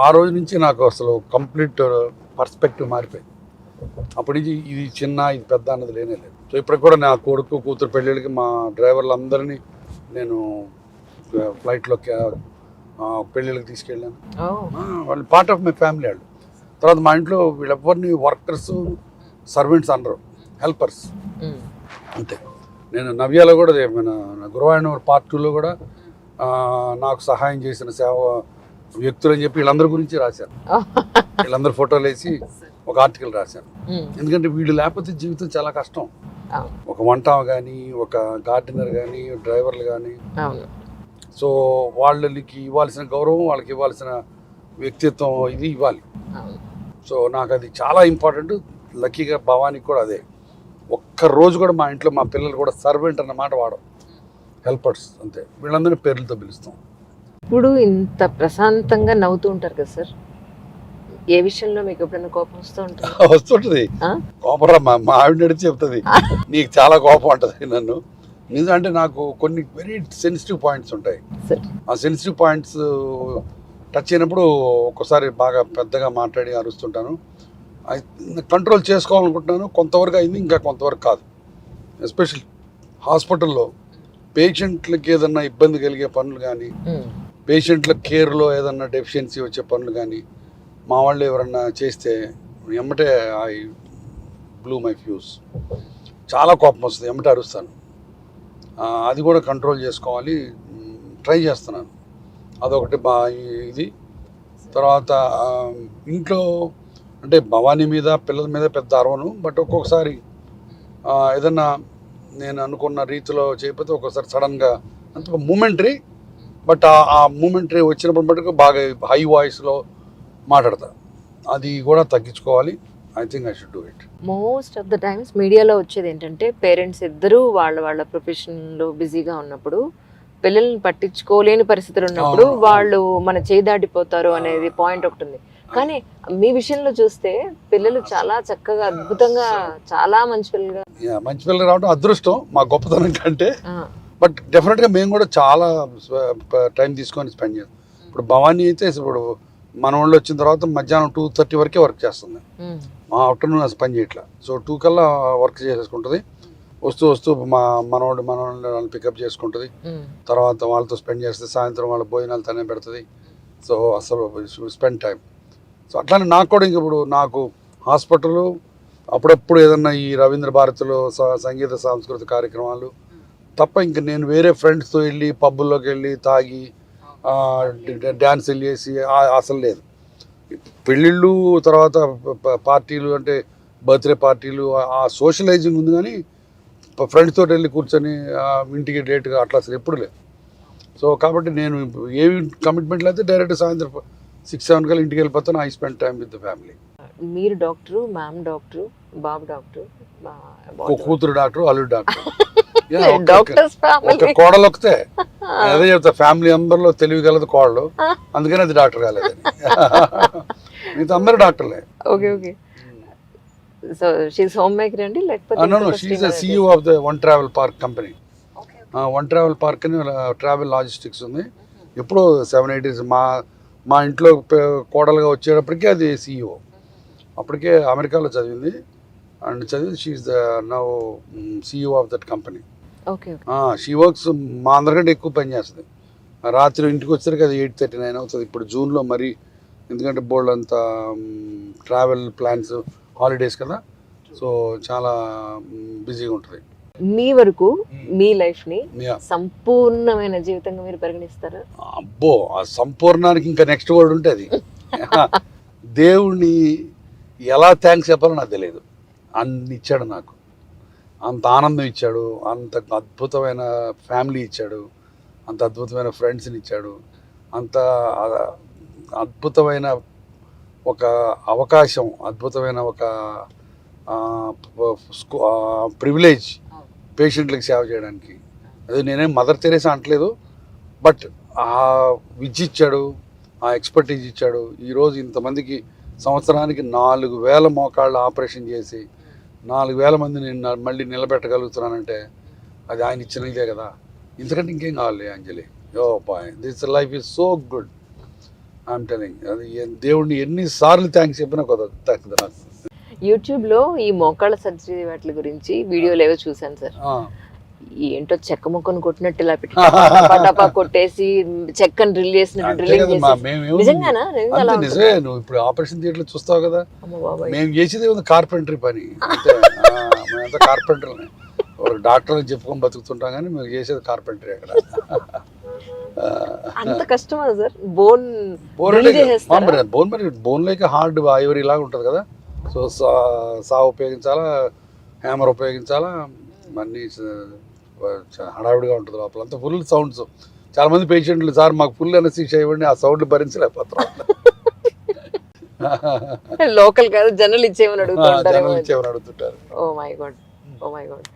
ఆ రోజు నుంచి నాకు అసలు కంప్లీట్ పర్స్పెక్టివ్ మారిపోయింది. అప్పటి నుంచి ఇది చిన్న ఇది పెద్ద అన్నది లేనే లేదు. సో ఇప్పటికి కూడా నా కొడుకు కూతురు పెళ్ళిళ్ళకి మా డ్రైవర్లందరినీ నేను ఫ్లైట్లో పెళ్ళిళ్ళకి తీసుకెళ్ళాను. వాళ్ళు పార్ట్ ఆఫ్ మై ఫ్యామిలీ. వాళ్ళు తర్వాత మా ఇంట్లో వీళ్ళెవ్వరిని వర్కర్స్ సర్వెంట్స్ అనరు, హెల్పర్స్ అంతే. నేను నవ్యాలో కూడా మన గురవాడ పార్ట్ 2లో కూడా నాకు సహాయం చేసిన సేవ వ్యక్తులు అని చెప్పి వీళ్ళందరి గురించి రాశాను. వీళ్ళందరూ ఫోటోలు వేసి ఒక ఆర్టికల్ రాశాను. ఎందుకంటే వీళ్ళు లేకపోతే జీవితం చాలా కష్టం. ఒక వంట కానీ, ఒక గార్డెనర్ కానీ, డ్రైవర్లు కానీ. సో వాళ్ళకి ఇవ్వాల్సిన గౌరవం, వాళ్ళకి ఇవ్వాల్సిన వ్యక్తిత్వం ఇది ఇవ్వాలి. సో నాకు అది చాలా ఇంపార్టెంట్. లక్కీగా భవానికి కూడా అదే. ఒక్కరోజు కూడా మా ఇంట్లో మా పిల్లలు కూడా సర్వెంట్ అన్న మాట వాడడం, హెల్పర్స్ అంతే. వీళ్ళందరినీ పేర్లతో పిలుస్తాం. ఇప్పుడు ఇంత ప్రశాంతంగా నవ్వుతూ ఉంటారు కదా సార్, ఏ విషయంలో మీకు ఎప్పుడైనా కోపం వస్తుంటుంది? కోపం మా ఆవిడ నడిచి చెప్తుంది నీకు చాలా కోపం ఉంటుంది నన్ను. నిజంటే నాకు కొన్ని వెరీ సెన్సిటివ్ పాయింట్స్ ఉంటాయి. ఆ సెన్సిటివ్ పాయింట్స్ టచ్ అయినప్పుడు ఒక్కోసారి బాగా పెద్దగా మాట్లాడి అరుస్తుంటాను. కంట్రోల్ చేసుకోవాలనుకుంటున్నాను. కొంతవరకు అయింది, ఇంకా కొంతవరకు కాదు. ఎస్పెషల్లీ హాస్పిటల్లో పేషెంట్లకి ఏదన్నా ఇబ్బంది కలిగే పనులు కానీ, పేషెంట్ల కేర్లో ఏదన్నా డెఫిషియన్సీ వచ్చే పనులు కానీ మా వాళ్ళు ఎవరన్నా చేస్తే ఎమ్మటే ఐ బ్లూ మై ఫ్యూస్. చాలా కోపం వస్తుంది, ఎమ్మటే అరుస్తాను. అది కూడా కంట్రోల్ చేసుకోవాలి, ట్రై చేస్తున్నాను. అదొకటి ఇది. తర్వాత ఇంట్లో అంటే భవానీ మీద పిల్లల మీద పెద్ద అరవను, బట్ ఒక్కొక్కసారి ఏదన్నా నేను అనుకున్న రీతిలో చేయకపోతే ఒక్కొక్కసారి సడన్గా అంత మూమెంటరీ, బట్ ఆ మూమెంటరీ వచ్చినప్పుడు మటుకు బాగా హై వాయిస్లో మాట్లాడతా. అది కూడా తగ్గించుకోవాలి. I think I should do it. Most of the times మీడియాలో వచ్చేది ఏంటంటే పేరెంట్స్ ఇద్దరూ వాళ్ళ ప్రొఫెషన్లో బిజీగా ఉన్నప్పుడు, పిల్లల్ని పట్టించుకోలేని పరిస్థితులు ఉన్నప్పుడు వాళ్ళు మన చేయి దాటిపోతారు అనేది పాయింట్ ఒకటి ఉంది. కానీ మీ విషయంలో చూస్తే పిల్లలు చాలా చక్కగా అద్భుతంగా చాలా మంచి పిల్లలు రావడం అదృష్టం మా గొప్పతనం కంటే. బట్ డెఫినెట్గా మేము కూడా చాలా టైం తీసుకొని స్పెండ్ చేస్తాం. ఇప్పుడు భవానీ అయితే ఇప్పుడు మన వాళ్ళు వచ్చిన తర్వాత మధ్యాహ్నం 2:30 వరకే వర్క్ చేస్తుంది. మా ఆఫ్టర్నూన్ అసలు పని చేయట్లా. సో 2 కల్లా వర్క్ చేసేసుకుంటుంది. వస్తూ మనవాళ్ళు పికప్ చేసుకుంటుంది. తర్వాత వాళ్ళతో స్పెండ్ చేస్తే సాయంత్రం వాళ్ళ భోజనాలు తనే పెడుతుంది. సో అసలు స్పెండ్ టైం. సో అట్లానే నాకు కూడా ఇంక ఇప్పుడు నాకు హాస్పిటల్ అప్పుడప్పుడు ఏదన్నా ఈ రవీంద్ర భారతిలో సంగీత సాంస్కృతిక కార్యక్రమాలు తప్ప ఇంక నేను వేరే ఫ్రెండ్స్తో వెళ్ళి పబ్బుల్లోకి వెళ్ళి తాగి డ్యాన్సులు చేసి అసలు లేదు. పెళ్ళిళ్ళు తర్వాత పార్టీలు అంటే బర్త్డే పార్టీలు ఆ సోషలైజింగ్ ఉంది, కానీ ఫ్రెండ్స్తో వెళ్ళి కూర్చొని ఇంటికి డేట్గా అట్లా అసలు ఎప్పుడు లేదు. సో కాబట్టి నేను ఏవి కమిట్మెంట్లు అయితే డైరెక్ట్ సాయంత్రం 6-7 కల్లా ఇంటికి వెళ్ళిపోతాను. I spend time with the family. మీరు డాక్టరు, మ్యామ్ డాక్టరు, బాబు డాక్టరు, కూతురు డాక్టర్, అల్లుడు డాక్టర్. ఒక కోడలు ఒకతే అదే చెప్తా, ఫ్యామిలీ అందరిలో తెలివి కలదు కోడలు, అందుకని అది డాక్టర్ కాలేదని. మిగతా అందరు డాక్టర్లే. సో షీస్ హోమ్ మేకర్ అండి, లేకపోతే no she is the CEO of the one travel park company. One travel park అని ట్రావెల్ లాజిస్టిక్స్ ఉంది. ఎప్పుడో 7-8 years మా ఇంట్లో కోడలుగా వచ్చేటప్పటికే అది CEO. అప్పటికే అమెరికాలో చదివింది and she is the now CEO of that company. She works మా అందరికంటే ఎక్కువ పని చేస్తుంది. రాత్రి ఇంటికి వచ్చేసరికి అది 8:39 అవుతుంది. ఇప్పుడు జూన్లో మరి, ఎందుకంటే బోల్డ్ అంతా ట్రావెల్ ప్లాన్స్, హాలిడేస్ కదా, సో చాలా బిజీగా ఉంటుంది. మీ వరకు మీ లైఫ్ని సంపూర్ణమైన జీవితంగా మీరు పరిగణిస్తారా? అబ్బో, ఆ సంపూర్ణానికి ఇంకా నెక్స్ట్ వర్డ్ ఉంటుంది. దేవుణ్ణి ఎలా థ్యాంక్స్ చెప్పాలో నాకు తెలియదు. అన్ని ఇచ్చాడు నాకు, అంత ఆనందం ఇచ్చాడు, అంత అద్భుతమైన ఫ్యామిలీ ఇచ్చాడు, అంత అద్భుతమైన ఫ్రెండ్స్ని ఇచ్చాడు, అంత అద్భుతమైన ఒక అవకాశం, అద్భుతమైన ఒక ప్రివిలేజ్ పేషెంట్లకు సేవ చేయడానికి. అది నేనేం మదర్ తెరేసా అంటలేదు, బట్ ఆ విద్య ఇచ్చాడు, ఆ ఎక్స్పర్టీజ్ ఇచ్చాడు. ఈరోజు ఇంతమందికి సంవత్సరానికి 4,000 మోకాళ్ళు ఆపరేషన్ చేసి 4,000 మందిని మళ్ళీ నిలబెట్టగలుగుతున్నానంటే అది ఆయన ఇచ్చిన ఇదే కదా. ఇంతకంటే ఇంకేం కావాలి Anjali? Oh boy, this life is so good. I'm telling అది దేవుడిని ఎన్నిసార్లు థ్యాంక్స్ చెప్పినా తగ్గదు నాకు. యూట్యూబ్ లో ఈ మోకాళ్ళ సర్జరీ వాటి గురించి వీడియోలు ఏవో చూసాను సార్. ఏంటో చెక్క మొక్కను కొట్టినట్టు ఇలా పెట్టి టపా కొట్టేసి చెక్కను డ్రిల్ చేసినట్టు డ్రిల్లింగ్ చేసి నిజంగానా? నిజమే. నువ్వు ఇప్పుడు ఆపరేషన్ థియేటర్ చూస్తావు కదా, మేము చేసేది కార్పెంటరీ పని, మేమంతా కార్పెంటర్ని, డాక్టర్ అని చెప్పుకొని బతుకుతుంటాం కానీ మేము చేసేది కార్పెంటరీ అక్కడ. అంత కష్టమా sir? Bone born like hard Ivory లాగా ఉంటుంది కదా, సో సా ఉపయోగించాలా, హ్యామర్ ఉపయోగించాలా, అన్నీ హడావిడిగా ఉంటుంది లోపల, అంతా ఫుల్ సౌండ్స్. చాలా మంది పేషెంట్లు సార్ మాకు ఫుల్ అనస్థీషియా ఇవ్వండి, ఆ సౌండ్లు భరించలేకపోతారు. లోకల్ కాదు జనరల్ ఇచ్చేమని అడుగుతుంటారు. అడుగుతుంటారు. Oh my God, oh my God.